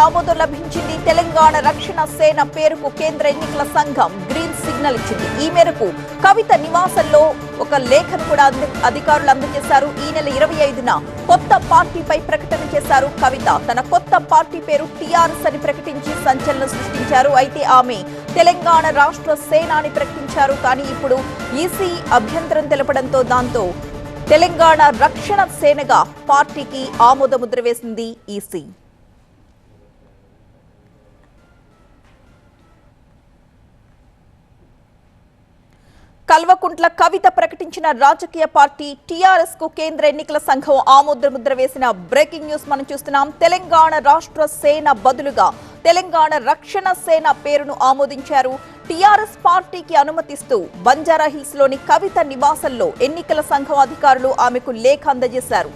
ఆమోదం లభించింది. తెలంగాణ రక్షణ సేన పేరుకు కేంద్ర ఎన్నికల సంఘం గ్రీన్ సిగ్నల్ ఇచ్చింది. ఈ మేరకు కవిత నివాసంలో ఒక లేఖను కూడా అధికారులు అందజేశారు. ఈ నెల 25న కొత్త పార్టీపై ప్రకటన చేశారు కవిత. తన కొత్త పార్టీ పేరు టీఆర్ఎస్ అని ప్రకటించి సంచలనం సృష్టించారు. అయితే ఆమె తెలంగాణ రాష్ట్ర సేన అని ప్రకటించారు. కానీ ఇప్పుడు ఈసీ అభ్యంతరం తెలపడంతో దాంతో తెలంగాణ రక్షణ సేనగా పార్టీకి ఆమోద ముద్ర వేసింది ఈసీ. కల్వకుంట్ల కవిత ప్రకటించిన రాజకీయ పార్టీ టీఆర్ఎస్ కు కేంద్ర ఎన్నికల సంఘం ఆమోద ముద్ర వేసిన బ్రేకింగ్ న్యూస్ మనం చూస్తున్నాం. తెలంగాణ రాష్ట్ర సేన బదులుగా తెలంగాణ రక్షణ సేన పేరును ఆమోదించారు. టీఆర్ఎస్ పార్టీకి అనుమతిస్తూ బంజారాహిల్స్ లోని కవిత నివాసంలో ఎన్నికల సంఘం అధికారులు ఆమెకు లేఖ అందజేశారు.